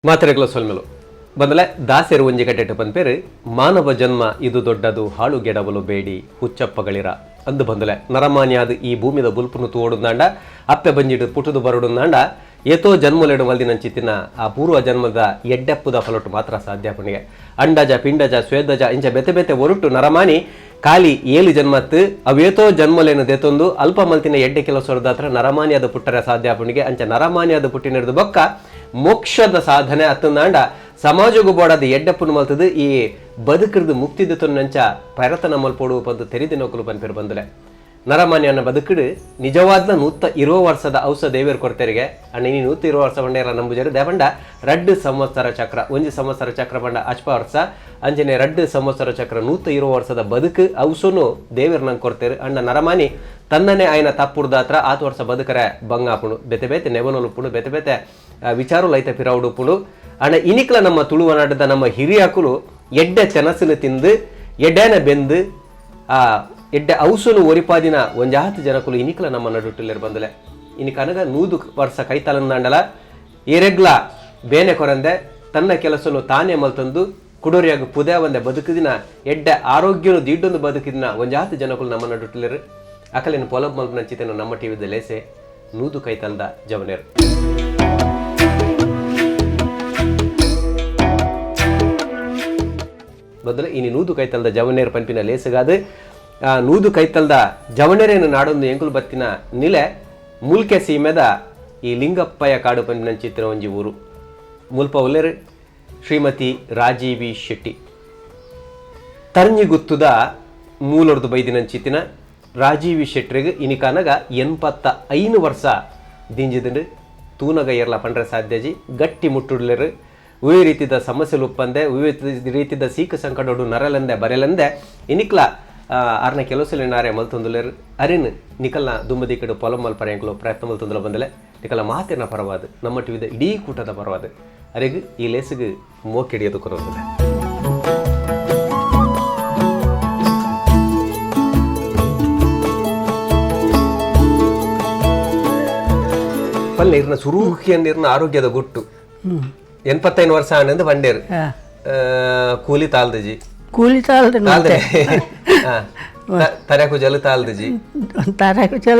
ಮಾತ್ರೆಗಳ ಸೊಲ್ಮೆಲು ಬಂದಲೆ ದಾಸೆರು ಒಂಜಿ ಕಟ್ಟೆಟ್ಟು ಪನ್ಪೇರು ಮಾನವ ಜನ್ಮ ಇದು ದೊಡ್ಡದು ಹಾಳು ಗೆಡವಲು ಬೇಡಿ ಹುಚ್ಚಪ್ಪಗಳಿರ ಅಂದು ಬಂದಲೆ ನರಮಾನ್ಯಾದ ಈ ಭೂಮಿದ ಬುಲ್ಪುನು ತೋಡುಂದಾಂಡ ಅಪ್ಪೆ ಬಂಜಿಡು ಪುಟುದು ಬರುಡುಂದಾಂಡ ಏತೋ ಜನ್ಮಲೆಡು ಮಲ್ದಿನಂಚಿತ್ತಿನ ಆ ಪೂರ್ವ ಜನ್ಮದ ಎಡ್ಡೆಪ್ಪುದ ಫಲೊಟ್ಟು ಮಾತ್ರ ಸಾಧ್ಯ ಪುಣಿಗೆ ಅಂಡಜ ಪಿಂಡಜ ಸ್ವೇದಜ ಇಂಚ ಬೆತೆ ಬೆತೆ ಒರುಟು ನರಮಾನಿ ಖಾಲಿ ಏಳು ಜನ್ಮತ್ತು ಅವೇತೋ ಜನ್ಮಲೇನು ದೇತೊಂದು ಅಲ್ಪ ಮಲ್ತಿನ ಎಡ್ಡೆ ಕೆಲಸದಾತ್ರ ನರಮಾನ್ಯದ ಪುಟ್ಟರೆ ಸಾಧ್ಯ ಪುಣಿಗೆ ಅಂಚ ನರಮಾನ್ಯದ ಪುಟ್ಟಿನಿಡ್ದು ಬೊಕ್ಕ ಮೋಕ್ಷದ ಸಾಧನೆ ಅತ್ತಂದಾಂಡ ಸಮಾಜಗೂ ಬೋಡದ ಎಡ್ಡೆಪ್ಪುನು ಮಲ್ತದು ಈ ಬದುಕಿರ್ದು ಮುಕ್ತಿದ ತೊನ್ನಂಚ ಪರತನ ಮಲ್ಪೋಡು ಪಂದು ತೆರಿದಿ ನೌಕಲು ಪನ್ಪೇರು ಬಂದಲೆ ನರಮಾನ್ಯನ ಬದುಕಿಡು ನಿಜವಾದ 120 ವರ್ಷದ ಔಷಧ ದೇವೇರು ಕೊಡ್ತೇರಿಗೆ ಅಣ್ಣ ನೀನು 120 ವರ್ಷ ಬಂಡೇರ ನಂಬುಜರು ದೇವಂಡ 2 ಸಂವತ್ಸರ ಚಕ್ರ 1 ಸಂವತ್ಸರ ಚಕ್ರ ಬಂಡ ಅಚ್ಪ ವರ್ಷ ಅಂಜನೆ 2 ಸಂವತ್ಸರ ಚಕ್ರ 120 ವರ್ಷದ ಬದುಕು ಔಸನು ದೇವೇರು ನಂಗೆ ಕೊಡ್ತೇರು ಅಣ್ಣ ನರಮಾನಿ ತನ್ನನೇ ಆಯ್ನ ತಪ್ಪುಡ್ದಾತ್ರ 8 ವರ್ಷ ಬದುಕರೆ ಬಂಗಾಪುಣು ಬೆತೆ ಬೆತೆ ನೆವನೊಲುಪುಣು ಬೆತೆ ಬೆತೆ ವಿಚಾರು ಲೈತ ಪಿರೌಡುಪುಣು ಅಣ್ಣ ಇನಿಕ್ಲ ನಮ್ಮ ತುಳುವನಾಟದ ನಮ್ಮ ಹಿರಿಯಾಕುಲು ಎಡ್ಡೆ ತೆನಸಿನ ತಿಂದು ಎಡ್ಡೆನ ಬೆಂದು ಎಡ್ಡೆ ಔಸನು ಒರಿಪಾದಿನ ಒಂಜಾತು ಜನಕುಲು ಇನಿಕ್ಲ ನಮ್ಮ ನಡುಟ್ಟುಲೇರು ಬಂದಲೆ ಇನಿ ಕನಗ 100 ವರ್ಷ ಕೈತಲಂದಾಂಡಲ ಏರೆಗ್ಲ ಬೇನೆ ಕೊರಂದೆ ತನ್ನ ಕೆಲಸನು ತಾನೇ ಮಲ್ತಂದು ಕುಡೋರಿಯಾಗ ಪುದೆ ಒಂದೆ ಬದುಕಿದಿನ ಎಡ್ಡೆ ಆರೋಗ್ಯನು ದೀಡೊಂದು ಬದುಕಿದಿನ ಒಂಜಾತು ಜನಕುಲು ನಮ್ಮ ನಡುಟ್ಟುಲೇರು ಅಕಲೇನು ಪೊಲಬ್ ಮಲ್ಪನ ಚಿತೆನು ನಮ್ಮ ಟಿವಿದ ಲೇಸೆ ನೂದು ಕೈತಲ್ದ ಜವನೇರು ಬದಲು ಇನಿ ನೂದು ಕೈತಲ್ದ ಜವನೇರು ಪಂಪಿನ ಲೇಸಗಾದು ನೂದು ಕೈತಲ್ದ ಜವನೇರೇನು ನಾಡೊಂದು ಎಂಕುಲು ಬತ್ತಿನ ನಿಲೆ ಮುಲ್ಕೆ ಸೀಮೆದ ಈ ಲಿಂಗಪ್ಪಯ್ಯ ಕಾಡು ಪಂಪಿನ ಚಿತ್ರ ಒಂಜಿ ಊರು ಮುಲ್ಪ ಒಲ್ಲೆರು ಶ್ರೀಮತಿ ರಾಜೀವಿ ಶೆಟ್ಟಿ ತರ್ಞಿ ಗುತ್ತುದ ಮೂಲೊಡ್ದು ಬೈದಿನಂಚಿತ್ತಿನ ರಾಜೀವಿ ಶೆಟ್ರಿಗೆ ಇನಿಕಾನಗ 85 ವರ್ಷ ದಿಂಜಿದಂಡು ತೂನಗ ಏರ್ಲ ಪಂಡ್ರೆ ಸಾಧ್ಯಜಿ ಗಟ್ಟಿ ಮುಟ್ಟುಡ್ಲೆರು ವಿವಿಧ ರೀತಿಯ ಸಮಸ್ಯೆಲು ಉಪ್ಪಂದೆ ವಿವಿಧ ರೀತಿಯ ಸೀಕ ಸಂಕಟೋಡು ನರಲೆಂದೆ ಬರೆಲೆಂದೆ ಇನಿಕ್ಲ ಆರ್ನ ಕೆಲಸಲ್ಲಿ ನಾರೇ ಮಲ್ತೊಂದುಲೇರು ಅರಿನ್ ನಿಕಲ್ನ ದುಂಬದಿ ಕಡೆ ಪೊಲ ಮಲ್ಪರೆಂಕ್ಲು ಪ್ರಯತ್ನ ಮಲ್ತೊಂದುಲ ಬಂದಲೆ ನಿಕಲ ಮಾತಿನ ಪರವಾದ ನಮ್ಮ ಟಿವಿದ ಇಡೀ ಕೂಟದ ಪರವಾದ ಅರೆಗೆ ಈ ಲೇಸಿಗೆ ಮೋಕೆಡಿಯೋದು ಕೊರೋದಿಲ್ಲ ಪಲ್ಲೆ ಇರ್ನ ಸುರೂಹಿಯನ್ನಿರ್ನ ಆರೋಗ್ಯದ ಗುಟ್ಟು 85 ವರ್ಷ ಆನಂದ ಬಂಡೇರು ಕೂಲಿ ತಾಲ್ದಜಿ ಕೂಲಿ ತಾಲ್ದೆ ತರಕು ಜಲ ತಾಲ್ದಜಿ ತರಕು ಜಲ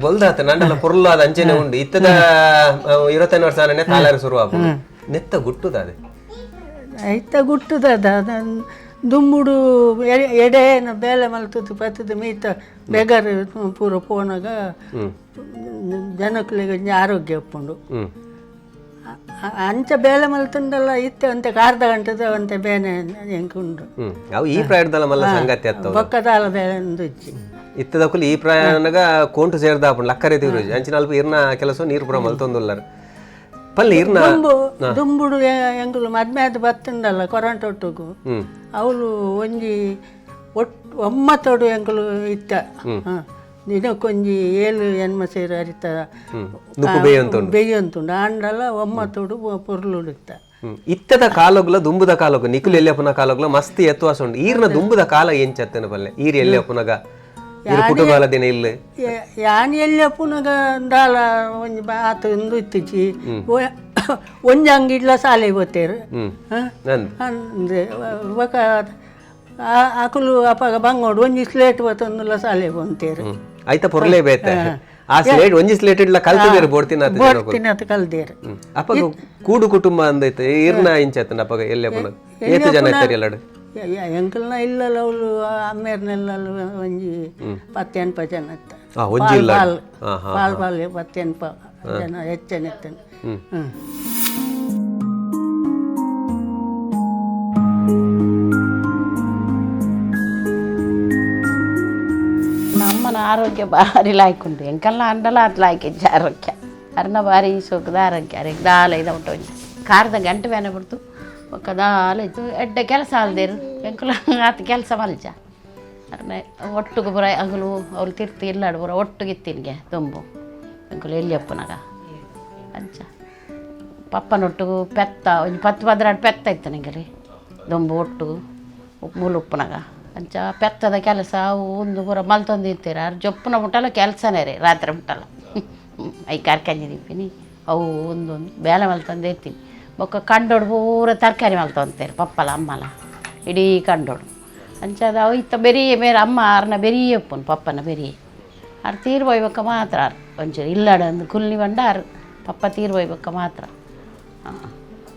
ಬೊಲ್ದಾತ ನಂಡಲ ಪುರ್ಲಾದ ಅಂಚೆನೆ ಉಂಡು ಇತ್ತದ 25 ವರ್ಷ ಆನೇ ತಾಲಾರು ಶುರು ಆಪು ನೆತ್ತ ಗುಟ್ಟುದಾದೆ ಐತ ಗುಟ್ಟುದಾದ ದುಂಬುಡು ಎಡೆನ ಬೇಲೆ ಮಲ್ತದ್ದು ಪತ್ತದ ಮೀತ ಬೆಗರ್ ಪೂರ ಪೋನಾಗ ಜನಕ್ಕಳಿಗೆ ಆರೋಗ್ಯ ಉಪ್ಪುಂಡು ಅಂಚ ಬೇಲೆ ಮಲ್ತುಂಡಲ್ಲ ಇತ್ತೆ ಒಂತೆ ಅರ್ಧ ಗಂಟೆದ ಒಂತೆ ಬೇನೆ ಎಂಕುಂಡು ಈ ಪ್ರಾಯದಲ್ಲ ಮಲ್ಲ ಸಂಗತಿ ಅತ್ತ ಬೊಕ್ಕದಾಲ ಬೇಲೆ ಇಜ್ಜಿ ಇತ್ತದಕ್ಕೂ ಈ ಪ್ರಾಯನಗ ಕೋಂಟು ಸೇರ್ದಾಪುಂಡು ಲಕ್ಕರೆ ತಿರು ಅಂಚಿನ ಅಲ್ಪ ಇರ್ನ ಕೆಲಸ ನೀರು ಪುರ ಮಲ್ತೊಂದುಲ್ಲರು ಪಲ್ಲಿ ಇರ್ನ ದುಂಬುಡು ಎಂಕುಲು ಮದ್ಮೆದು ಬತ್ತುಂಡಲ್ಲ ಕೊರಂಟ ಒಟ್ಟುಗು ಅವಳು ಒಂಜಿ ಒಮ್ಮತ್ತೋಡು ಎಂಕುಲು ಇತ್ತ ದಿನಕ್ಕೊಂಜಿ 7 ಎನ್ಮ ಸೇರಿ ಅರಿತ ಬೇಯಂತುಂಡು ಆಂಡಲ ಒಮ್ಮತ್ತೋಡು ಪೊರ್ಲುಡಿತ್ತ ಇತ್ತದ ಕಾಲಗುಲ ದುಂಬುದ ಕಾಲಗು ನಿಖುಲ್ ಎಲ್ಯಪ್ಪನ ಕಾಲಗುಲ ಮಸ್ತ್ ಎತ್ತುವಾಸ ಉಂಡು ಈರ್ನ ದುಂಬುದ ಕಾಲ ಎಂಚತ್ತನ ಬಲ್ಲೆ ಈರ್ ಎಲ್ಯಪ್ಪನಗ ಕುಟುಂಬಾಲ ದಿನ ಇಲ್ಲ ಯಾನ್ ಎಲ್ಯಪ್ಪನಗ ದಾಲ ಒಂಜಿ ಆತ ಒಂದು ಇತ್ತಿಚಿ ಒಂಜಿ ಅಂಗಿಡ್ಲ ಸಾಲೆ ಗೊತ್ತೇರು ಅಂದ್ರೆ ಅಕುಲು ಅಪ್ಪಾಗ ಬಂಗೋಡು ಒಂಜಿ ಸ್ಲೇಟ್ ಬತ್ತೊಂದುಲ್ಲ ಸಾಲೆ ಬಂತೇರು ಆಯ್ತ ಪೊರ್ಲೇ ಬೇತೆ ಆ ಸ್ಲೇಟ್ ಒಂಜಿ ಸ್ಲೇಟ್ ಇಡ್ಲ ಕಲ್ತಿದೇರು ಬೋಡ್ತಿನ ಕಲ್ದೇರು ಅಪ್ಪಗ ಕೂಡು ಕುಟುಂಬ ಅಂದೈತೆ ಈರ್ನ ಇಂಚತ್ತನ ಅಪ್ಪಗ ಎಲ್ಲಪ್ಪನ ಏತು ಜನ ಇರ್ತಾರೆ ಎಲ್ಲಡು ಎಂಕಲ್ನ ಇಲ್ಲಲ್ಲ ಅವಳು ಅಮ್ಮೇರ್ನೆಲ್ಲ ಒಂಜಿ 10 ಜನ ಇತ್ತ ಪಾಲ್ 10 ಜನ ಹೆಚ್ಚನ ಇತ್ತನ ನಮ್ಮನ ಆರೋಗ್ಯ ಭಾರಿ ಲಾಯ್ಕೊಂಡು ಎಂಕಲ್ನ ಅಂಡಲ ಅಟ್ ಲಾಯ್ಕಿಜ್ಜ ಆರೋಗ್ಯ ಅರ್ನ ಭಾರಿ ಸೋಕದ ಆರೋಗ್ಯ ಅರೆಗ್ ದಾಲ ಇದ ಉಂಟು ಕಾರ್ದ ಗಂಟೆ ಬೇನೆ ಬಿಡ್ತು ಒಕ್ಕ ದಾಲ ಇತ್ತು ಎಡ್ಡೆ ಕೆಲಸ ಅಲ್ದೇರು ಎಂಕುಲ ಆತ ಕೆಲಸ ಮಲ್ಜ ಅರ್ನ ಒಟ್ಟಿಗೆ ಬರ ಹಗಲು ಅವ್ರು ತಿರ್ತಿ ಇಲ್ಲಾಡು ಬರ ಒಟ್ಟಿಗೆ ಇತ್ತಿನ್ಗೆ ತುಂಬು ಎಂಕುಲು ಎಲ್ಲಿಯಪ್ಪನಾಗ ಅಂಚ ಪಪ್ಪನೊಟ್ಟಿಗೂ ಪೆತ್ತ ಒಂದು 10-12 ಪೆತ್ತ ಇತ್ತು ನಂಗೆ ದೊಂಬು ಒಟ್ಟು ಮುಲುಪ್ಪನಾಗ ಅಂಚ ಪೆತ್ತದ ಕೆಲಸ ಅವು ಒಂದು ಪೂರ ಮಲ್ತೊಂದು ಇರ್ತೀರ ಅವ್ರು ಜೊಪ್ಪನ ಮುಟ್ಟಲ್ಲ ಕೆಲಸನೇ ರೀ ರಾತ್ರಿ ಮುಟ್ಟಲ್ಲ ಐ ಕಾರ್ಕಂಜಿ ದಿಪ್ಪಿನಿ ಅವು ಒಂದೊಂದು ಬೇಲೆ ಮಲ್ತಂದು ಇರ್ತೀನಿ ಬೊಕ್ಕ ಕಂಡೋಡು ಪೂರ ತರಕಾರಿ ಮಲ್ತೊಂತಾರೆ ಪಪ್ಪಲ ಅಮ್ಮಲ ಇಡೀ ಕಂಡೋಡು ಅಂಚದ ಅವು ಇತ್ತ ಬೆರಿಯೆ ಬೇರೆ ಅಮ್ಮ ಆರ್ನ ಬೆರಿಯೆ ಉಪ್ಪುನು ಪಪ್ಪನ ಬೆರಿಯೆ ಆರು ತೀರು ಹೋಯ್ಬೇಕ ಮಾತ್ರ ಆರು ಒಂಚೂರು ಇಲ್ಲಾಡ ಒಂದು ಕುಲ್ನಿ ಬಂಡ ಆರು ಪಪ್ಪ ತೀರು ಹೋಯ್ಬೇಕ ಮಾತ್ರ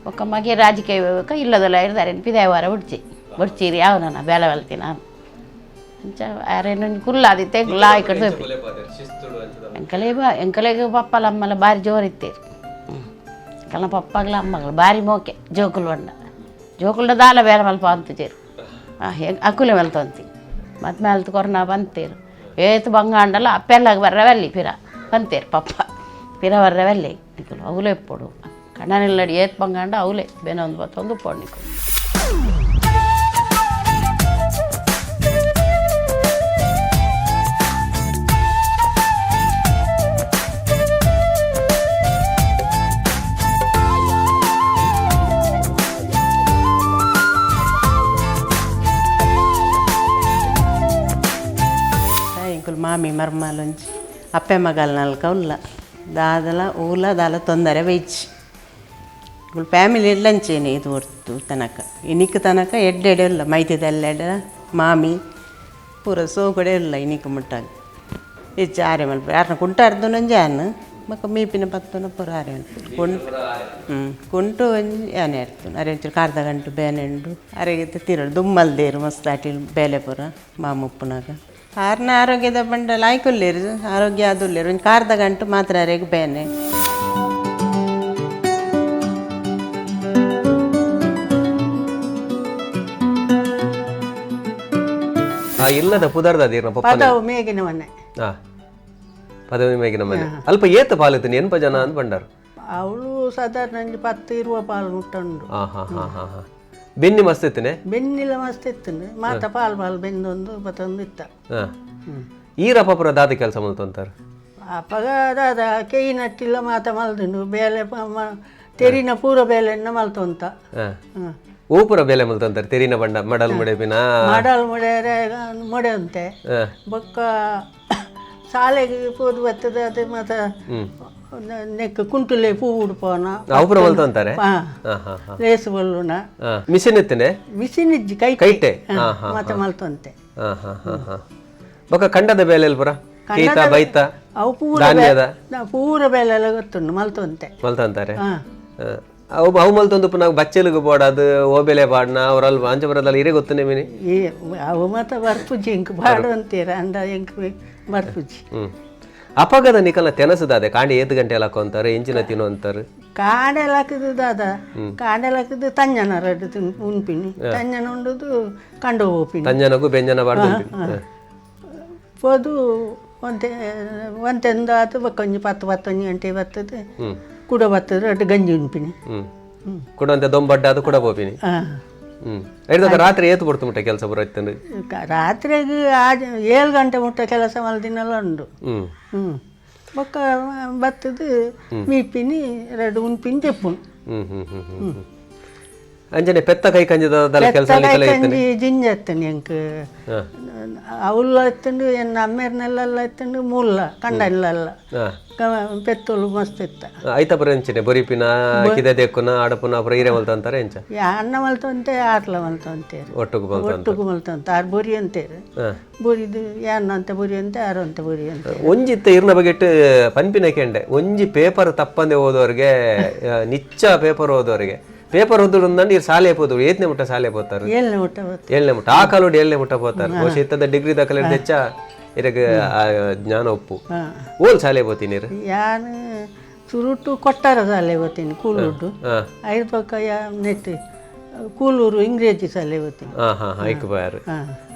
ಒಕ್ಕ ಮಗೆ ರಾಜಕೀಯ ಹೋಗ್ಬೇಕ ಇಲ್ಲದಲ್ಲ ಇರ್ತಾರೆ ಪಿದಾಯವಾರ ಬಿಡ್ಚೀರಿ ಯಾವ ನಾನು ಬೇಲೆ ಬಲ್ತೀನಿ ನಾನು ಅಂಚ ಆರೇನು ಕುಲ್ಲಾದಿ ತೆಗ್ ಲಾಯ್ ಕಡೆ ಎಂಕಲೆಗೆ ಪಪ್ಪಲ ಅಮ್ಮಲ ಭಾರಿ ಜೋರಿತ್ತೇರು ಕಲ್ಲ ಪಪ್ಪಗಳ ಅಮ್ಮಗಳು ಭಾರಿ ಮೋಕೆ ಜೋಕುಲ್ಡ ದಾಲ ಬೇರೆ ಮಲ್ಪ ಅಂತೀರು ಅಕ್ಕುಲೆ ಮಲ್ತು ಅಂತಿ ಮತ್ತೆ ಮೇಲ್ತು ಕೊರೋನಾ ಬಂತೇರು ಏತು ಬಂಗಾಂಡಲ್ಲ ಅಪ್ಪೆಲ್ಲಾಗ ಬರ್ರವೆಲ್ಲಿ ಪಿರ ಬಂತೇರು ಪಪ್ಪ ಪಿರ ಬರ್ರವೆಲ್ಲಿ ನಿಕ್ಕಲು ಅವಲೇ ಪೊಡು ಕಣ್ಣನಿಲ್ಲಡಿ ಏತ್ ಬಂಗಾಂಡ ಅವಲೇ ಬೇನೊಂದು ಬತ್ತೊಂದು ಪೊಡು ನಿಕ್ಕಲು మామి మర్మాలుంచి అప్పే మగాలు నల్క ఉల్ల దాదల ఊల దాల తొందర వెయిచి ఇప్పుడు ಫ್ಯಾಮಿಲಿ ಲಂಚೇನೆ ಇದು ಹೊರ್ತು ತನಕ ಇನಿಕ್ ತನಕ ಎಡ್ಡೆಡೆ ಇಲ್ಲ ಮೈತಿದೆಲ್ಲೆಡ ಮಾಮಿ ಪೂರ ಸೋಗಡೆ ಇಲ್ಲ ಇನಿಕ್ ಮುಟ್ಟಾಗ ಹೆಚ್ಚು ಆರೆ ಮಲ್ಪ ಯಾರನ್ನ ಕುಂಟಾರ್ದು ನಂಜೆ ಅನ್ನ ಮಕ್ಕ ಮೀಪಿನ ಪತ್ತನ ಪೂರ ಆರೆ ಮಲ್ಪ ಕುಂಟು ಯಾನೆ ಇರ್ತು ಅರೆ ಒಂಚೂರು ಕಾರ್ದ ಗಂಟು ಬೇನೆಂಡು ಅರೆಗಿತ್ತು ತಿರಳು ದುಮ್ಮಲ್ದೇರು ಮಸ್ತ್ ಆಟಿಲ್ ಬೇಲೆ ಪೂರ ಮಾಮುಪ್ಪನಾಗ ಆರ್ನ ಆರೋಗ್ಯದ ಬಂಡಲ ಆಯ್ಕೊಲ್ಲೇರು ಆರೋಗ್ಯ ಅದುಲ್ಲೇರು ಒಂದು ಕಾರ್ದ ಗಂಟು ಮಾತ್ರ ಅರೆಗೆ ಬೇನೆ ಇಲ್ಲದ ಪುದರ್ದ ಪದವು ಮೇಗಿನ ಮನೆ ಪದವಿ ಮೇಗಿನ ಮನೆ ಅಲ್ಪ ಏತ ಪಾಲಿತೀನಿ ಎನ್ಪ ಜನ ಅಂತ ಬಂಡಾರ ಅವಳು ಸಾಧಾರಣ 10-20 ಪಾಲು ಮುಟ್ಟುಂಡು ಬೆನ್ನಿ ಮಸ್ತ್ ಇತ್ತನೆ ಬೆನ್ನಿಲ್ಲ ಮಸ್ತ್ ಇತ್ತು ಮಾತ ಪಾಲು ಬೆಂದೊಂದು ಮತ್ತೊಂದು ಇತ್ತ ಈರಪ್ಪ ಪುರ ದಾದ ಕೆಲಸ ಮಲ್ತಂತಾರೆ ಅಪ್ಪಗ ದಾದ ಕೈ ನಟ್ಟಿಲ್ಲ ಮಾತ ಮಲ್ದಿಂಡು ಬೇಲೆ ತೆರಿನ ಪೂರ ಬೇಲೆನ್ನ ಮಲ್ತೊಂತ ಓ ಪುರ ಬೇಲೆ ಮಲ್ತಂತಾರೆ ತೆರಿನ ಬಂಡ ಮಡಲ್ ಮುಡೆಪಿನ ಮಡಲ್ ಮೊಡೆ ಅಂತೆ ಬೊಕ್ಕ ಶಾಲೆಗೆ ಪೋದು ಬರ್ತದೆ ಅದು ಮತ್ತೆ ನೆಕ್ ಕುಂಟುಲೆ ಪೂ ಉಡ್ಪೋನ ಅವಪುರ ಮಲ್ತಂತಾರೆ ರೇಸು ಬಲ್ಲುನ ಮಿಷಿನ್ ಇತ್ತನೆ ಮಿಷಿನ್ ಇಜ್ಜಿ ಕೈಟೆ ಮತ್ತೆ ಮಲ್ತಂತೆ ಬೊಕ್ಕ ಕಂಡದ ಬೇಲೆ ಪುರ ಕೀತ ಬೈತ ಅವು ಪೂರ ಬೇಲೆ ಎಲ್ಲ ಗೊತ್ತುಂಡು ಮಲ್ತಂತಾರೆ ಅವು ಮಲ್ತೊಂದು ನಾವು ಬಚ್ಚೆಲಿಗೆ ಬೋಡದು ಓಬೆಲೆ ಬಾಡ್ನ ಅವರಲ್ಲಿ ಅಂಚ ಬರೋದಲ್ಲ ಇರೇ ಗೊತ್ತನೆ ಮೀನಿ ಅವು ಮತ್ತೆ ಬರ್ಪುಜಿ ಇಂಕ್ ಬಾಡು ಅಂತೀರ ಅಂಡ ಇಂಕ್ ಬರ್ಪುಜಿ ಅಪಗದ ನಿಕಲ್ನ ತೆನಸದಾದೆ ಕಾಂಡಿ 7 ಗಂಟೆ ಎಲ್ಲ ಹಾಕೊಂತಾರೆ ಇಂಚಿನ ತಿನ್ನು ಅಂತಾರೆ ಕಾಂಡೆಲ್ಲ ಹಾಕಿದ್ದು ದಾದ ಕಾಂಡೆಲ್ಲ ಹಾಕಿದ್ದು ತಂಜನ ರಡ್ಡು ಉನ್ಪಿನಿ ತಂಜನ ಉಂಡುದು ಕಂಡು ಹೋಪಿನಿ ತಂಜನಗೂ ಬೆಂಜನ ಬಾಡ್ದು ಪೋದು ಒಂತೆಂದು ಆತು ಬಕ್ಕೊಂಜಿ 10-11 ಗಂಟೆ ಬರ್ತದೆ ಕೂಡ ಬರ್ತದೆ ಅಟ್ಟು ಗಂಜಿ ಉನ್ಪಿನಿ ಕುಡಂತೆ ದೊಂಬಡ್ಡ ಅದು ಕೂಡ ಬೋಪಿನಿ ಹಿಡಿದಾಗ ರಾತ್ರಿ ಏತು ಬಿಡ್ತು ಮುಟ್ಟ ಕೆಲಸ ಬರೋಯ್ತಂದು ರಾತ್ರಿಗೆ 7 ಗಂಟೆ ಮುಟ್ಟ ಕೆಲಸ ಮಲ್ದಿನೆಲ್ಲ ಉಂಡು ಬೊಕ್ಕ ಬತ್ತದು ಮೀಪಿನಿ 2 ಉನ್ಪಿನಿ ತೆಪ್ಪುನು ಅಂಜನೆ ಪೆತ್ತ ಕೈ ಕಂಜದ ಕೆಲಸ ಕಂಜಿ ಜಿಂಜ ಎತ್ತನಿ ಎಂಕ್ ಅವಲ್ಲ ಎತ್ತಂಡು ಎನ್ನ ಅಮ್ಮೇರ್ನೆಲ್ಲ ಎತ್ತಂಡು ಮೂಲ ಕಂಡಲ್ಲ ಪೆತ್ತೋಲು ಮಸ್ತ್ ಇತ್ತ ಐತ ಪರ ಎಂಚಿನೆ ಬರಿಪಿನ ಕಿದೆ ದೇಕ್ಕುನ ಆಡಪುನ ಪುರ ಈರೆ ಮಲ್ತಂತಾರೆ ಎಂಚ ಅನ್ನ ಮಲ್ತಂತೆ ಆಟ್ಲ ಮಲ್ತಂತೇರು ಒಟ್ಟುಗು ಮಲ್ತಂತ ಆರು ಬೊರಿ ಅಂತೇರು ಬೊರಿದು ಯಾನ ಅಂತ ಬೊರಿ ಅಂತ ಯಾರು ಅಂತ ಬೊರಿ ಅಂತ ಒಂಜಿತ್ತ ಇರ್ನ ಬಗೆಟ್ ಪನ್ಪಿನ ಕೆಂಡೆ ಒಂಜಿ ಪೇಪರ್ ತಪ್ಪಂದೆ ಓದೋರಿಗೆ ನಿಚ್ಚ ಪೇಪರ್ ಓದೋರಿಗೆ ಪೇಪರ್ ಓದುಂದಂಡು ಇವ್ರು ಶಾಲೆ ಹೋದ್ರು ಏತನೇ ಮುಟ್ಟ ಶಾಲೆ ಹೋಗ್ತಾರೆ 7ನೇ ಮುಟ್ಟ ಆ ಕಾಲೋಡಿ 7ನೇ ಮುಟ್ಟ ಹೋಗ್ತಾರೆ ಬಹುಶಃ ಇತ್ತದ ಡಿಗ್ರಿ ದಾಖಲೆ ಹೆಚ್ಚ ಇರಗೆ ಜ್ಞಾನ ಒಪ್ಪು ಓಲ್ ಶಾಲೆ ಹೋಗ್ತೀನಿ ಯಾನು ಚುರುಟು ಕೊಟ್ಟಾರ ಶಾಲೆ ಹೋಗ್ತೀನಿ ಕೂಲೂರು ಐದು ಪಕ್ಕ ನೆಟ್ಟು ಕೂಲೂರು ಇಂಗ್ರೇಜಿ ಶಾಲೆ ಹೋಗ್ತೀನಿ ಐಕ್ ಬಾರು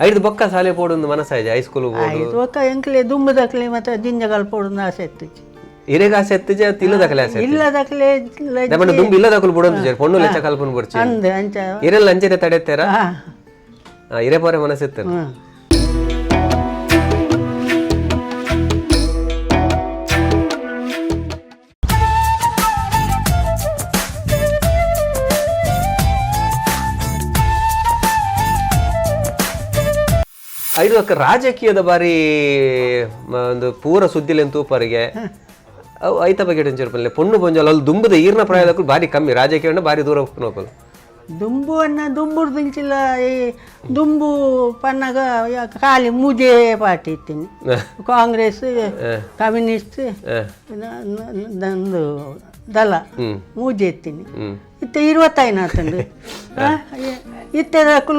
ಐದು ಬೊಕ್ಕ ಶಾಲೆ ಪೋಡೊಂದು ಮನಸ್ಸಾಯ್ತು ಹೈಸ್ಕೂಲ್ ಐದು ಪಕ್ಕ ಎಂಕ್ಲೆ ದುಂಬದಕ್ಲೆ ಮತ್ತೆ ಜಿಂಜಗಳು ಪೋಡೊಂದು ಆಸೆ ಇತ್ತು ಇರೆಗ ಆಸೆತ್ತಿಜ ತಿಲ್ಲದಕಲೆ ಆಸೆ ಇಲ್ಲದಕಲೆ ದಮನ ದುಂಬಿ ಇಲ್ಲದಕಲು ಬುಡಂತ ಜರ ಪೊಣ್ಣು ಲೆಚ್ಚ ಕಲ್ಪನ ಬರ್ಚಿ ಅಂದೆ ಅಂಚ ಇರೆಲ್ಲ ಅಂಚನೆ ತಡೆತ್ತಾರ ಇರೆ ಪೋರೆ ಮನಸ್ಸಿತ್ತು ಐದು ರಾಜಕೀಯದ ಬಾರಿ ಒಂದು ಪೂರ ಸುದ್ದಿಲೆಂತೂಪರಿಗೆ ಅವು ಐತ ಬಗ್ಗೆ ಎಂಚಿರ್ಪಲ್ಲೆ ಪೊಣ್ಣು ಪೊಂಜಲ್ ಅಲ್ಲಿ ದುಂಬುದ ಈರ್ನ ಪ್ರಾಯದಕ್ಕೂ ಭಾರಿ ಕಮ್ಮಿ ರಾಜಕೀಯ ಭಾರಿ ದೂರ ಹೋಗ್ಕೊಂಡು ದುಂಬು ಅನ್ನ ದುಂಬುರ್ ದಿಂಚಿಲ್ಲ ಈ ದುಂಬು ಪನ್ನಗ ಖಾಲಿ ಮೂಜೆ ಪಾರ್ಟಿ ಇತ್ತೀನಿ ಕಾಂಗ್ರೆಸ್ ಕಮ್ಯುನಿಸ್ಟ್ ನಂದು ದಳ ಮೂಜೆ ಇತ್ತೀನಿ ಇತ್ತ 25 ಆತಂಡು ಇತ್ತದಕ್ಕೂ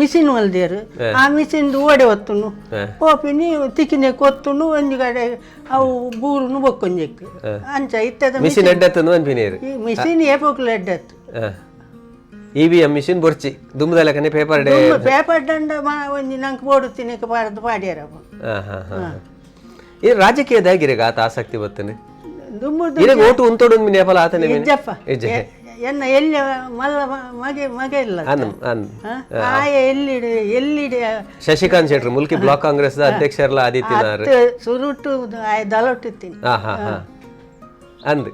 ಮಿಷಿನ್ ಹೊಲ್ದೇರು ಆ ಮಿಷಿನ್ದು ಓಡೆ ಹೊತ್ತುನು ಓಪಿನಿ ತಿಕ್ಕಿನೆ ಕೊತ್ತುನು ಒಂಜಿ ಕಡೆ ಅವು ಬೂರುನು ಬೊಕ್ಕೊಂಜೆಕ್ಕು ಅಂಚ ಇತ್ತದ ಮಿಷಿನ್ ಎಡ್ಡೆತ್ತನು ಅನ್ಪಿನೇರು ಮಿಷಿನ್ ಏಪೋಕ್ಲು ಎಡ್ಡೆತ್ತು EVM ಮಿಷಿನ್ ಬೊರ್ಚಿ ದುಂಬದ ಲೆಕ್ಕನೆ ಪೇಪರ್ ಡೇ ಪೇಪರ್ ದಂಡ ಒಂಜಿ ನಂಗೆ ಬೋಡುತ್ತೀನಿ ಪಾಡ್ದು ಪಾಡ್ಯಾರಪ್ಪ ಈ ರಾಜಕೀಯದಾಗಿರಿ ಆತ ಆಸಕ್ತಿ ಬರ್ತನೆ ದುಂಬುದು ಈಗ ಓಟು ಉಂತೋಡು ನೇಪಾಳ ಆತನೆ ಇಜ್ಜಪ್ಪ ಎನ್ನ ಎಲ್ಲಿ ಮಲ್ಲ ಮಗೆ ಇಲ್ಲ ಆಯ ಎಲ್ಲಿಡಿ ಶಶಿಕಾಂತ್ ಶೆಟ್ಟಿ ಮುಲ್ಕಿ ಬ್ಲಾಕ್ ಕಾಂಗ್ರೆಸ್ ಅಧ್ಯಕ್ಷರಲ್ಲ ಆದಿತ್ಯನಾಥ್ ಸುರುಟು ಆಯ ದಲೊಟ್ಟಿತ್ತೀನಿ ಅಂದ್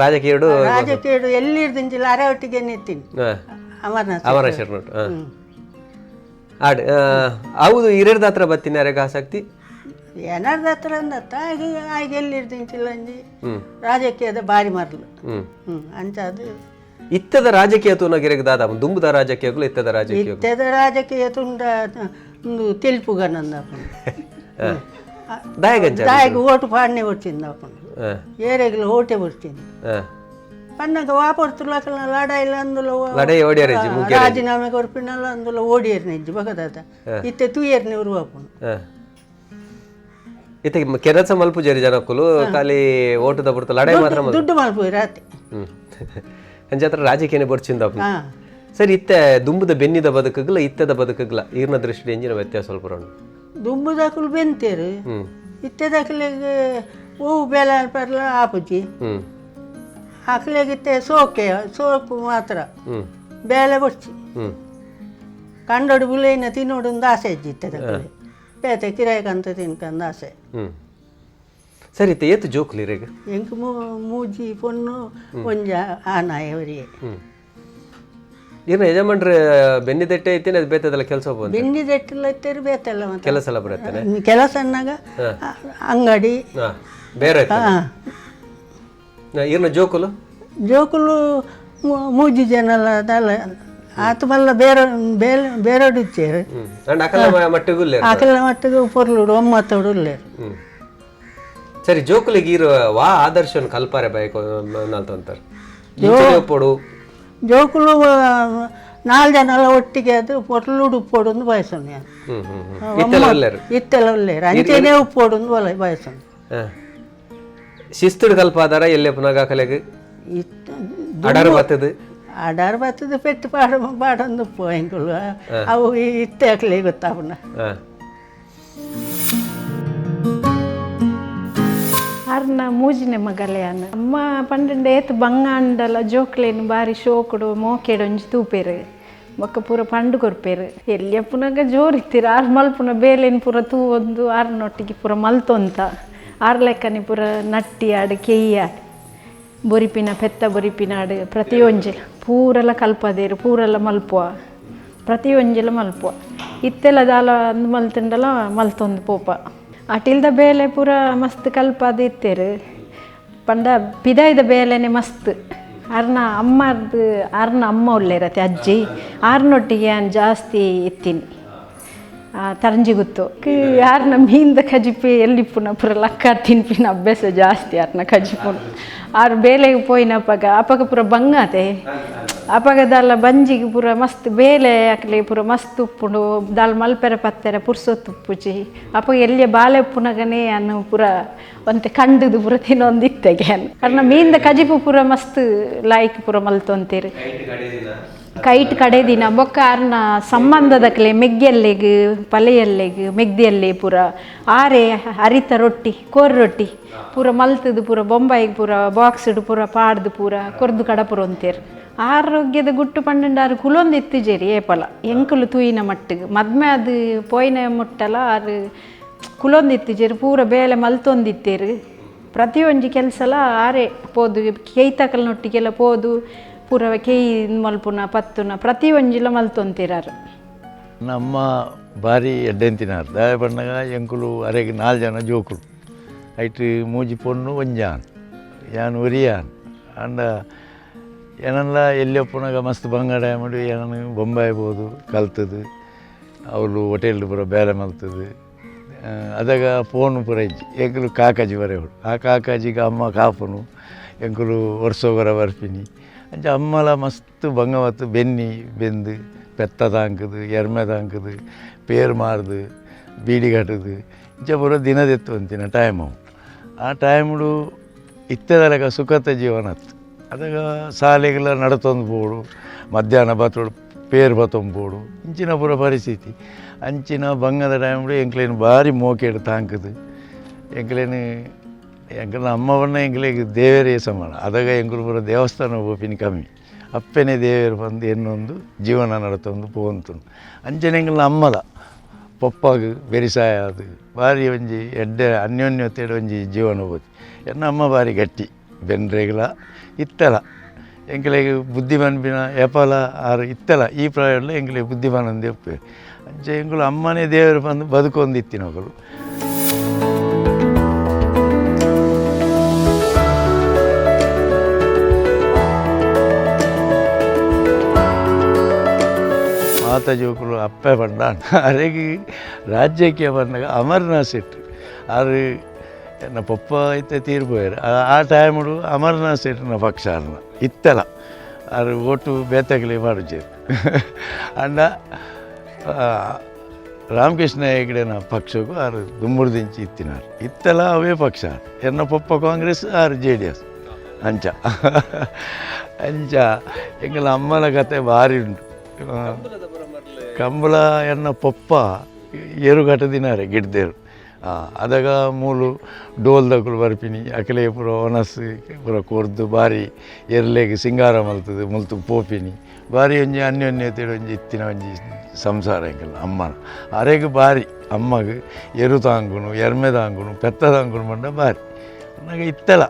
ರಾಜಕೀಯಡು ಎಲ್ಲಿ ದಿಂಚಿಲ್ಲ ಅರೆ ಒಟ್ಟಿಗೆ ನಿತ್ತೀನಿ ಅಮರ ಶರ್ನೋಟ್ ಆಡ್ ಹೌದು ಹಿರಿಯರ್ದ ಹತ್ರ ಬತ್ತೀನಿ ಯಾರಿಗೆ ಆಸಕ್ತಿ ಏನಾರ್ದ ಹತ್ರ ಅಂದತ್ತ ಆಗ ಎಲ್ಲಿರ್ದಿಂಚಿಲ್ಲ ಅಂಜಿ ರಾಜಕೀಯದ ಬಾರಿ ಮರ್ಲು ಅಂಚ ಅದು ಇತ್ತದ ರಾಜಕೀಯ ತೂನಗಿರಿಗೆ ದಾದ ದುಂಬುದ ರಾಜಕೀಯಗಳು ಇತ್ತದ ರಾಜಕೀಯ ಇತ್ತದ ರಾಜಕೀಯ ತುಂಡ ಒಂದು తెలుపుగనందప్పుడు దాయకు ఓటు పాడనే వచ్చింది అప్పుడు ఏరేగిలో ఓటే వచ్చింది పన్నక వాపడుతులకు లడాయిలు అందులో రాజీనామా కొరిపినాలు అందులో ఓడియారు నిజ్జి బగదాత ఇತ್ತೆ తూయర్ నిವರು అప్పుడు ಇತ್ತೆ ಕೆಲಸ ಮಲ್ಪು ಜರಿ ಜನಕ್ಕಲು ಖಾಲಿ ಓಟದ ಬಿಡ್ತು ಲಡಾಯಿ ಮಾತ್ರ ದುಡ್ಡು ಮಲ್ಪು ರಾತ್ರಿ ಅಂಜಾತ್ರ ರಾಜಕೀಯನೇ ಬರ್ಚಿಂದ ಸರಿ ಇತ್ತೆ ದುಂಬುದ ಬೆನ್ನಿದ ಬದುಕಗ್ಲ ಇತ್ತದ ಬದುಕಗ್ಲ ಈರ್ನ ದೃಷ್ಟಿ ಎಂಜಿನ ವ್ಯತ್ಯಾಸ ಸ್ವಲ್ಪ ರೋಣ ದುಂಬುದಾಕಲು ಬೆಂತೇರು ಇತ್ತೆದಾಕಲಿಗೆ ಹೂವು ಬೇಲೆ ಪರ್ಲ ಆಪುಜಿ ಹಾಕ್ಲಿಗಿತ್ತೆ ಸೋಕು ಮಾತ್ರ ಬೇಳೆ ಬಡ್ಚಿ ಕಂಡೋಡು ಬುಲೇನ ತಿನ್ನೋಡೊಂದು ಆಸೆ ಇದ್ದಿತ್ತೆ ಪೇತೆ ಕಿರಾಯಕಂತ ತಿನ್ಕಂದು ಆಸೆ ಸರಿ ಇತ್ತೆ ಏತು ಜೋಕ್ಲಿ ರೇಗ ಎಂಕ್ ಮೂಜಿ ಪೊಣ್ಣು ಒಂಜ ಆನಾಯವರಿಗೆ ಏನು ಯಜಮಾನ್ರ ಬೆನ್ನಿದೆಟ್ಟೆ ಐತೇನೆ ಅದು ಬೇತದಲ್ಲ ಕೆಲಸ ಹೋಗ್ಬೋದು ಬೆನ್ನಿದೆಟ್ಟಿಲ್ಲ ಇತ್ತೇರು ಬೇತಲ್ಲ ಮತ್ತೆ ಕೆಲಸ ಎಲ್ಲ ಬರುತ್ತಾನೆ ಕೆಲಸ ಅನ್ನಾಗ ಅಂಗಡಿ ಬೇರೆ ಏನು ಜೋಕುಲು ಮೂಜಿ ಜನಲ್ಲ ಅದಲ್ಲ ಆತ ಮಲ್ಲ ಬೇರೆ ಇಚ್ಚೇರು ಅಕಲ ಮಟ್ಟಿಗೆ ಪೊರ್ಲುಡು ಒಮ್ಮತ್ತೋಡು ಉಲ್ಲೇರು ಸರಿ ಜೋಕುಲಿಗೆ ಇರೋ ವಾ ಆದರ್ಶನ್ ಕಲ್ಪಾರೆ ಬೈಕ್ ಅಂತಾರೆ ಜೋಕುಲು 4 ಜನಲ್ಲ ಒಟ್ಟಿಗೆ ಅದು ಪೊರ್ಲುಡು ಉಪ್ಪೋಡು ಬಯಸೋಣ ಇತ್ತೆಲ್ಲ ಉಲ್ಲೇರು ಅಂಚೆನೇ ಉಪ್ಪೋಡು ಬಯಸೋಣ ಶಿಸ್ತುಡು ಕಲ್ಪಾದಾರ ಎಲ್ಲೇ ಪುನಗ ಕಲೆಗೆ ಅಡಾರ್ ಬರ್ತದೆ ಪೆಟ್ಟು ಪಾಡೊಂದು ಪೋಯಿಂಗಳು ಅವು ಇತ್ತೆ ಹಾಕ್ಲಿ ಗೊತ್ತಾವಣ ಅರ್ನ ಮೂಜಿನೆ ಮಗಲೆಯನ್ನ ಅಮ್ಮ ಪಂಡ ಏತ್ ಬಂಗಾಂಡಲ ಜೋಕ್ಲೇನು ಬಾರಿ ಶೋಕುಡು ಮೋಕೆಡು ಒಂಜಿ ತೂಪೇರು ಬೊಕ್ಕ ಪೂರ ಪಂಡು ಕೊರ್ಪೇರು ಎಲ್ಲಿಯ ಪುನಗ ಜೋರಿತ್ತೀರ ಆರು ಮಲ್ಪುನ ಬೇಲೇನು ಪೂರ ತೂವೊಂದು ಆರ್ನೊಟ್ಟಿಗೆ ಪೂರ ಮಲ್ತೊಂತ ಆರು ಲೆಕ್ಕನಿ ಪೂರ ನಟ್ಟಿ ಆಡು ಕೆಯ್ಯ ಬೊರಿಪಿನ ಪೆತ್ತ ಬೊರಿಪಿನಾಡು ಪ್ರತಿಯೊಂಜಿಲ ಪೂರೆಲ್ಲ ಕಲ್ಪದೇರು ಪೂರೆಲ್ಲ ಮಲ್ಪುವ ಪ್ರತಿಯೊಂಜಿಲ ಮಲ್ಪುವ ಇತ್ತೆಲ್ಲ ದಾಲ ಅಂದು ಮಲ್ತಂಡಲ ಮಲ್ತೊಂದು ಪೋಪ ಅಟಿಲ್ದ ಬೇಲೆ ಪೂರ ಮಸ್ತ್ ಕಲ್ಪದ ಇತ್ತೇರು ಪಂಡ ಪಿದಾಯ್ದ ಬೇಲೆನೆ ಮಸ್ತ್ ಅರ್ನ ಅಮ್ಮ ಒಳ್ಳೆರತ್ತೆ ಅಜ್ಜಿ ಆರ್ನೊಟ್ಟಿಗೆ ನಾನು ಜಾಸ್ತಿ ಇತ್ತೀನಿ ತರಂಜಿ ಗೊತ್ತು ಯಾರನ್ನ ಮೀನ್ದ ಕಜಿಪಿ ಎಲ್ಲಿ ಪುರ ಲಕ್ಕ ತಿನ್ಪಿನ ಅಭ್ಯಾಸ ಜಾಸ್ತಿ ಯಾರನ್ನ ಕಜಿಪುನ ಆರು ಬೇಲೆಗೆ ಪೋಯಿನ ಅಪಗ ಪೂರ ಬಂಗಾತೆ ಅಪಗದಲ್ಲ ಬಂಜಿಗೆ ಪೂರ ಮಸ್ತ್ ಬೇಲೆ ಹಾಕ್ಲಿ ಪೂರ ಮಸ್ತ್ ಉಪ್ಪುಂಡು ದಾಲ್ ಮಲ್ಪೆರೆ ಪತ್ತೆರೆ ಪುರ್ಸೊತ್ತು ಉಪ್ಪುಜಿ ಅಪಗ ಎಲ್ಲಿಯ ಬಾಲೆ ಉಪ್ಪುನಗನೇ ಅನ್ನು ಪೂರ ಒಂತೆ ಕಂಡುದು ಪೂರ ತಿನ್ನೊಂದಿತ್ತೆಗೆ ಅನ್ನು ಕಾರಣ ಮೀನ್ದ ಕಜಿಪು ಪೂರ ಮಸ್ತ್ ಲಾಯ್ಕ್ ಪೂರ ಮಲ್ತೊಂತೀರಿ ಕೈಟ್ ಕಡೆ ದಿನ ಬೊಕ್ಕ ಅರ್ನ ಸಂಬಂಧದಕ್ಲೆ ಮೆಗ್ಗೆಲ್ಲೆಗ್ ಪಲೆಯಲ್ಲೆಗ್ ಮೆಗ್ದಿಯಲ್ಲೆ ಪೂರ ಆರೆ ಹರಿತ ರೊಟ್ಟಿ ಕೋರ್ ರೊಟ್ಟಿ ಪೂರ ಮಲ್ತದು ಪೂರ ಬೊಂಬಾಯಿಗೆ ಪೂರ ಬಾಕ್ಸ್ಡು ಪೂರ ಪಾಡ್ದು ಪೂರ ಕೊರ್ದು ಕಡ ಪೂರ ಅಂತೀರು ಆರೋಗ್ಯದ ಗುಟ್ಟು ಪಂಡಂಡಾರು ಕುಲೊಂದು ಇತ್ತಿಜೇರಿ ಏಪಲ ಎಂಕುಲು ತೂಯಿನ ಮಟ್ಟಿಗೆ ಮದ್ಮೆ ಅದು ಪೋಯಿನ ಮುಟ್ಟಲ ಆರು ಕುಲೊಂದು ಇತ್ತಿಜೇರಿ ಪೂರ ಬೇಲೆ ಮಲ್ತೊಂದಿತ್ತೇರು ಪ್ರತಿಯೊಂದು ಕೆಲಸಲ ಆರೆ ಪೋದು ಕೇಯ್ತಕಲ್ನೊಟ್ಟಿಗೆಲ್ಲ ಪೋದು ಪೂರ ಕೇಯಿ ಮಲ್ಪುನ ಪತ್ತುನ ಪ್ರತಿಯೊಂಜಿಲ ಮಲ್ತೊಂತಿರಾರು ನಮ್ಮ ಬಾರಿ ಎಡ್ಡೆಂತಿನಾರು ದಾಯ ಪಂಡಗ ಎಂಕುಲು ಅರೆಗೆ 4 ಜನ ಜೋಕುಲು ಐಟ್ ಮೂಜಿ ಪೊಣ್ಣು ಒಂಜಾನ್ ಯಾನ್ ಉರಿಯಾನ್ ಅಂಡ ಏನಲ್ಲ ಎಲ್ಲಿಯಪ್ಪನಾಗ ಮಸ್ತ್ ಬಂಗಾಡ ಮಾಡಿ ಏನನ್ನು ಬೊಂಬಾಯಿ ಬೋದು ಕಲ್ತದು ಅವರು ಹೋಟೆಲ್ ಪೂರ ಬೇರೆ ಮಲ್ತದು ಅದಾಗ ಫೋನ್ ಪೂರ ಇಜ್ಜಿ ಎಂಕಲು ಕಾಕಾಜಿ ಬರೇ ಹುಡು ಆ ಕಾಕಾಜಿಗೆ ಅಮ್ಮ ಕಾಪುನು ಎಂಕಲು ವರ್ಷೋಗರ ಬರ್ಪಿನಿ ಅಂಚ ಅಮ್ಮಲ ಮಸ್ತ್ ಬಂಗವತ್ತು ಬೆನ್ನಿ ಬೆಂದು ಪೆತ್ತ ತಾಂಕದು ಎರ್ಮೆ ತಾಂಕದು ಪೇರು ಮಾರ್ದು ಬೀಡಿ ಕಟ್ಟದು ಇಂಚ ಪೂರ ದಿನದೆತ್ತು ಅಂತಿನ ಟೈಮು ಆ ಟೈಮ್ಡು ಇತ್ತದಲೆಗ ಸುಖತ ಜೀವನ ಅತ್ತು ಅದಾಗ ಶಾಲೆಗೆಲ್ಲ ನಡತೊಂದು ಬೋಡು ಮಧ್ಯಾಹ್ನ ಬತ್ತೋಡು ಪೇರು ಬತ್ತೊಂಬೋಡು ಇಂಚಿನ ಪೂರ ಪರಿಸ್ಥಿತಿ ಅಂಚಿನ ಬಂಗದ ಟೈಮ್ಡು ಎಂಕ್ಲೇನು ಭಾರಿ ಮೋಕೆಡು ತಾಂಕದು ಎಂಕ್ಲೇನು ಎಂಕಲ್ನ ಅಮ್ಮವನ್ನ ಎಂಕ್ಲೆಗೆ ದೇವರೇ ಸಮಾನ ಅದಾಗ ಎಂಕಲು ಪೂರ ದೇವಸ್ಥಾನ ಹೋಪಿನಿ ಕಮ್ಮಿ ಅಪ್ಪನೇ ದೇವರು ಬಂದು ಎನ್ನೊಂದು ಜೀವನ ನಡತೊಂದು ಪೋಂತು ಅಂಚನೆ ಎಂಕಲ್ನ ಅಮ್ಮಲ ಪಪ್ಪಾಗ ಬೆರಿಸಾಯ ಅದು ಭಾರಿ ಒಂಜಿ ಎಡ್ಡೆ ಅನ್ಯೋನ್ಯತೆಡು ಒಂಜಿ ಜೀವನ ಹೋಗಿ ಎನ್ನ ಅಮ್ಮ ಭಾರಿ ಗಟ್ಟಿ ಬೆನ್ರೆಗಳ ಇತ್ತಲ ಎಂಕಲೆಗೆ ಬುದ್ಧಿ ಬನ್ಪಿನ ಎಪಲ ಆರು ಇತ್ತಲ ಈ ಪ್ರಾಯಲ್ಲ ಎಂಕಲೆಗೆ ಬುದ್ಧಿ ಬನಂದು ಎಪ್ಪೆ ಅಂಚೆ ಎಂಕಲು ಅಮ್ಮನೇ ದೇವರು ಬಂದು ಬದುಕೊಂದು ಇತ್ತಿನಗಳು ಮಾತಾಜೋಕುಲು ಅಪ್ಪೆ ಬಂಡ ಅರೆಗೆ ರಾಜ್ಯಕ್ಕೆ ಬಂದಾಗ ಅಮರ್ನಾಥ್ ಶೆಟ್ಟಿ ಆರು ಎನ್ನ ಪಪ್ಪ ಐತೆ ತೀರ್ಬೋಯ್ರು ಆ ಟೈಮಡು ಅಮರ್ನಾಥ್ ಶೆಟ್ಟಿನ ಪಕ್ಷ ಅನ್ನ ಇತ್ತಲ ಅದು ಓಟು ಬೇತಗಲಿ ಮಾಡುಜೇರು ಅಂಡ ರಾಮಕೃಷ್ಣ ಹೆಗಡೆನ ಪಕ್ಷಕ್ಕೂ ಆರು ದುಮ್ಮುರ್ದಿಂಚಿ ಇತ್ತಿನಾರು ಇತ್ತಲ ಅವೇ ಪಕ್ಷ ಎನ್ನ ಪಪ್ಪ ಕಾಂಗ್ರೆಸ್ ಆರು JDS ಅಂಚ ಅಂಚ ಎಂಗಲ ಅಮ್ಮನ ಕತೆ ಭಾರಿ ಉಂಟು ಕಂಬಳ ಎನ್ನ ಪಪ್ಪ ಏರುಘಟ್ಟ ದಿನಾರೆ ಗಿಡ್ದೇರು ಅದಾಗ ಮೂಲು ಡೋಲ್ದಕ್ಕಲು ಬರ್ಪಿನಿ ಅಕಲೆ ಪೂರ ಒನಸ್ ಪೂರ ಕೊರ್ದು ಭಾರಿ ಎರ್ಲೆಗೆ ಸಿಂಗಾರ ಮಲ್ತದು ಮುಲ್ತು ಪೋಪಿನಿ ಭಾರಿ ಒಂಜಿ ಅನ್ಯೋನ್ಯತೆ ಒಂಜಿ ಇತ್ತಿನ ಒಂಜಿ ಸಂಸಾರ ಎಂಕಲ್ಲ ಅಮ್ಮನ ಅರೆಗೆ ಭಾರಿ ಅಮ್ಮಗೆ ಎರು ತಾಂಗುನು ಎರ್ಮೆ ತಾಂಗುನು ಪೆತ್ತ ತಾಂಗುನು ಬಂಡ ಭಾರಿ ನನಗೆ ಇತ್ತಲ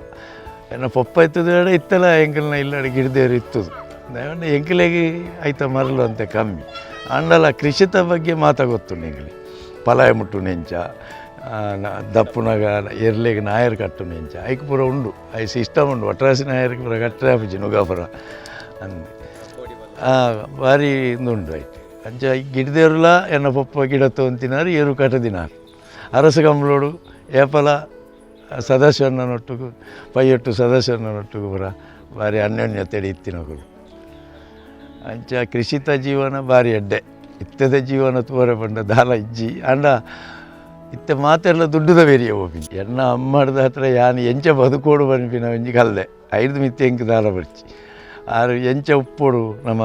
ಎನ್ನ ಪಪ್ಪ ಇತ್ತದ ಇತ್ತಲ ಎಂಕಲ್ನ ಇಲ್ಲಡೆ ಗಿಡ್ದೇರು ಇತ್ತದು ಎಂಕಲೆಗೆ ಆಯ್ತ ಮರಲು ಅಂತ ಕಮ್ಮಿ ಅಂಡಲ ಕೃಷಿತ ಬಗ್ಗೆ ಮಾತಾಗೊತ್ತುಂಡು ಎಂಕಲಿ ಪಲಾಯ ಮುಟ್ಟು ನೆಂಚ ದಪ್ಪುನಾಗ ಎರ್ಲೆಗೆ ನಾಯರ್ ಕಟ್ಟು ನೆಂಚ ಐಕ್ ಪೂರ ಉಂಡು ಐ ಸಿಸ್ಟಮ್ ಉಂಡು ಒಟ್ರಾಸಿ ನಾಯರ್ಗೆ ಪೂರ ಕಟ್ಟರೆ ಆಪುಜಿ ನುಗಾಪುರ ಅಂದು ಭಾರಿ ಉಂಡು ಆಯ್ತು ಅಂಚ ಗಿಡದೇರುಲ ಎನ್ನ ಪಪ್ಪ ಗಿಡ ತೊಂತಿನಾರು ಏರು ಕಟ್ಟದಿನಾರು ಅರಸ ಕಂಬಳೋಡು ಏಪಲ ಸದಸ್ಯನೊಟ್ಟಿಗೂ ಪೈಯೊಟ್ಟು ಸದಸ್ಯನೊಟ್ಟಿಗೂ ಪೂರ ಭಾರಿ ಅನ್ಯೋನ್ಯತೆಡಿ ಇತ್ತಿನಗಳು ಅಂಚ ಕೃಷಿತ ಜೀವನ ಭಾರಿ ಎಡ್ಡೆ ಇತ್ತದ ಜೀವನ ತೋರೆ ಬಂಡ ದಾಲ ಇಜ್ಜಿ ಅಂಡ ಇತ್ತ ಮಾತೆಲ್ಲ ದುಡ್ಡುದ ಬೇರಿಯ ಹೋಗಿ ಎನ್ನ ಅಮ್ಮಡ್ದ ಹತ್ರ ಯಾನು ಎಂಚ ಬದುಕೋಡು ಬನ್ಪಿನ ಒಂಜಿ ಕಲ್ದೆ 5 ಮಿತ್ತಿ ಎಂಕ್ ದಾಲ ಬರ್ಚಿ ಆರು ಎಂಚ ಉಪ್ಪೋಡು ನಮ್ಮ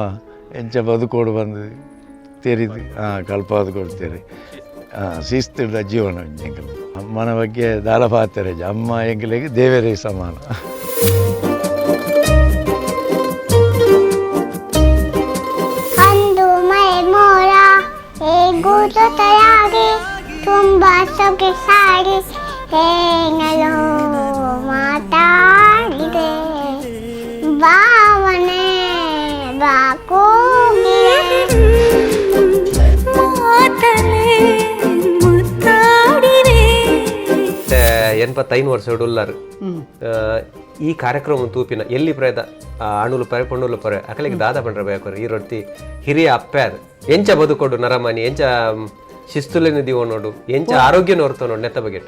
ಎಂಚ ಬದುಕೋಡು ಬಂದು ತೆರಿದು ಕಲ್ಪಾದು ಕೊಡ್ತೇವೆ ಶಿಸ್ತಿಡ್ದ ಜೀವನ ಒಂಜಿ ಎಂಕಲ್ ಅಮ್ಮನ ಬಗ್ಗೆ ದಾಲ ಪಾತ್ರೆ ಅಮ್ಮ ಎಂಕಲಿಗೆ ದೇವರೇ ಸಮಾನ ತುಂಬ ಸೊಗೆ ಸಾಡಿ ಹೇಳಲು ಮಾತಾಡಿದೆ ಭಾವನೆ ಬಾಕೋಗಿಯೇ ಮುತ್ತಾಡಿದೆ 85 ವರ್ಷ ಉಳ್ಳಾರು ಈ ಕಾರ್ಯಕ್ರಮ ತೂಪಿನ ಎಲ್ಲಿ ಪ್ರೇದ ಅಣುಲು ಪರೆ ಪಣ್ಣುಲು ಪರೆ ಅಕಲಿಗೆ ದಾದ ಪಂಡ್ರ ಬೇಕು ಈ ರೊಟ್ಟಿ ಹಿರಿಯ ಅಪ್ಪೆ ಅದು ಎಂಚ ಬದುಕೊಡು ನರಮನಿ ಎಂಚ ಶಿಸ್ತುಲೇನು ದೀವ ನೋಡು ಎಂಚ ಆರೋಗ್ಯ ನೋಡ್ತಾವ ನೋಡು ನೆತ್ತ ಬಗೆಟ್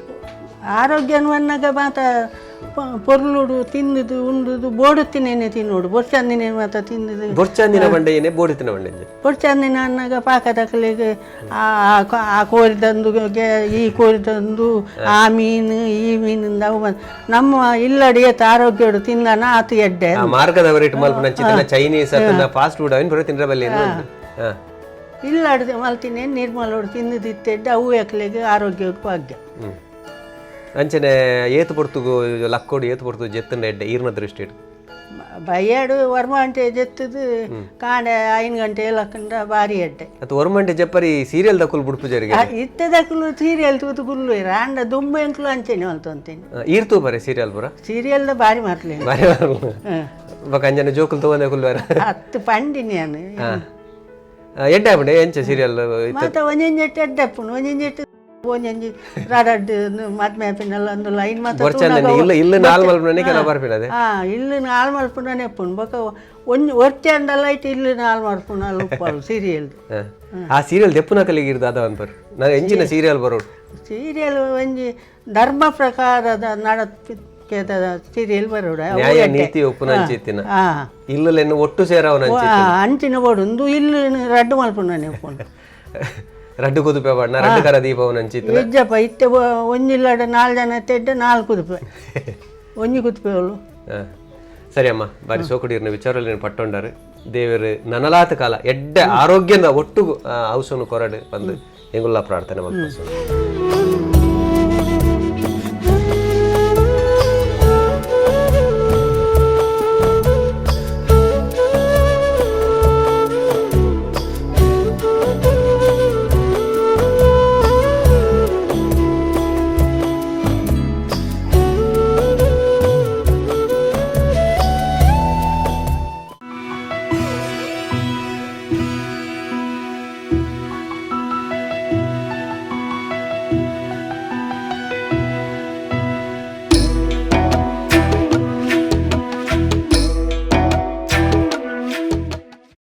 ಆರೋಗ್ಯನ ಅನ್ನಗ ಮಾತ ಪೊರ್ಲುಡು ತಿಂದುದು ಉಂಡುದು ಬೋಡುತ್ತಿನೇನೆ ತಿನ್ನೋಡು ಬೊರ್ಚಂದಿನೇ ಮಾತ ತಿಂದುದು ಬೊರ್ಚಂದಿನ ಬಂಡೆ ಏನೇ ಬೋಡುತ್ತಿನ ಬಂಡೆ ಬೊರ್ಚಂದಿನ ಅನ್ನಗ ಪಾಕ ತಕ್ಕಲಿಗೆ ಆ ಕೋರಿ ತಂದು ಈ ಕೋರಿ ತಂದು ಆ ಮೀನು ಈ ಮೀನಿಂದ ಅವು ನಮ್ಮ ಇಲ್ಲಡಿ ಎತ್ತ ಆರೋಗ್ಯಡು ತಿಂದನ ಆತು ಎಡ್ಡೆ ಮಾರ್ಗದವರಿಟ್ಟು ಮಲ್ಪ ನಂಚಿನ ಚೈನೀಸ್ ಅದನ್ನ ಫಾಸ್ಟ್ ಫುಡ್ ಅವನ್ ಬರೋ ತಿಂದ್ರ ಬಲ್ಲಿ ಇಲ್ಲಡ್ದು ಮಲ್ತಿನೇ ನಿರ್ಮಲೋಡು ತಿಂದಿದ್ದೆಡ್ಡೆ ಅವು ಎಕ್ಲೆಗೆ ಆರೋಗ್ಯಕ್ಕೆ ಭಾಗ್ಯ ಅಂಚನೆ ಏತು ಪೊರ್ತುಗು ಲಕ್ಕೋಡು ಏತು ಪೊರ್ತು ಜೆತ್ತನ ಎಡ್ಡೆ ಈರ್ನ ದೃಷ್ಟಿ ಬಯ್ಯಾಡು ವರ್ಮಂಟೆ ಜೆತ್ತದು ಕಾಂಡೆ 5 ಗಂಟೆ ಲಕ್ಕಂಡ ಬಾರಿ ಎಡ್ಡೆ ಅದು ವರ್ಮಂಟೆ ಜಪ್ಪರಿ ಸೀರಿಯಲ್ ದಕ್ಕುಲು ಬುಡ್ಪುಜರಿಗೆ ಇತ್ತದಕ್ಕಲು ಸೀರಿಯಲ್ ತೂತು ಗುಲ್ಲು ಅಂಡ ದುಂಬ ಎಂಕ್ಲು ಅಂಚೆನೆ ಹೊಲ್ತಂತೇನೆ ಈರ್ತು ಬರೆ ಸೀರಿಯಲ್ ಬರ ಸೀರಿಯಲ್ ಬಾರಿ ಮಾರ್ಲೆ ಬಾರಿ ಬಕ ಅಂಜನೆ ಜೋಕುಲು ತಗೊಂಡೆ ಕುಲ್ವಾರ 10 ಪಂಡಿನಿ ನಾನು ಎಡ್ಡೆ ಬಂಡೆ ಎಂಚ ಸೀರಿಯಲ್ ಮಾತ ಒಂಜೆಂಜೆಟ್ಟು ಎಡ್ಡೆಪ್ಪುನು ಒಂಜೆಂಜೆಟ್ಟು ಒಂಜಿ ರಾಡಡ್ಡು ಮದ್ಮೆ ಪಿನ್ನಲ್ಲ ಅಂದುಲ್ಲ ಇನ್ನು ಇಲ್ಲು ನಾಲ್ ಮಲ್ಪನೆ ಕೆಲ ಬರ್ಪಿನದೆ ಇಲ್ಲು ನಾಲ್ ಮಲ್ಪುನೇ ಎಪ್ಪುಂಡು ಬೊಕ ಒಂಜಿ ಒರ್ತಿ ಅಂಡಲ್ಲ ಐತಿ ಇಲ್ಲು ನಾಲ್ ಮಲ್ಪುನ ಉಪ್ಪಳು ಸೀರಿಯಲ್ ಆ ಸೀರಿಯಲ್ ದೆಪ್ಪುನ ಕಲಿಗಿರ್ದು ಅದ ಅನ್ಪರ್ ನಾ ಎಂಚಿನ ಸೀರಿಯಲ್ ಬರೋಡು ಸೀರಿಯಲ್ ಒಂಜಿ ಧರ್ಮ ಪ್ರಕಾರದ ನಡತ್ಕೆದ ಸೀರಿಯಲ್ ಬರೋಡ ನ್ಯಾಯ ನೀತಿ ಒಪ್ಪುನ ಅಂಚಿತ್ತಿನ ಇಲ್ಲೆನ್ನು ಒಟ್ಟು ಸೇರವನ ಅಂಚಿನ ಬೋಡು ಇಲ್ಲು ರಡ್ಡು ಮಲ್ಪುನ ಎಪ್ಪುಂಡು ರಡ್ಡು ಕುದುಪೆ ಬಣ್ಣ ರಡ್ಡು ಕರ ದೀಪವನ್ನ ಅಂಚಿತ್ತು ನಿಜಪ್ಪ ಇತ್ತೆ ಒಂಜಿಲ್ಲಡ 4 ಜನ ತೆಡ್ಡ 4 ಕುದುಪೆ ಒಂಜಿ ಕುದುಪೆ ಅವಳು ಸರಿ ಅಮ್ಮ ಬಾರಿ ಸೋಕುಡಿರ್ನ ವಿಚಾರಲ್ಲಿ ಪಟ್ಟೊಂಡಾರು ದೇವರು ನನಲಾತ ಕಾಲ ಎಡ್ಡೆ ಆರೋಗ್ಯದ ಒಟ್ಟು ಔಷಧ ಕೊರಡು ಬಂದು ಎಂಗುಲ್ಲ ಪ್ರಾರ್ಥನೆ ಮಾಡ್ಕೊಂಡು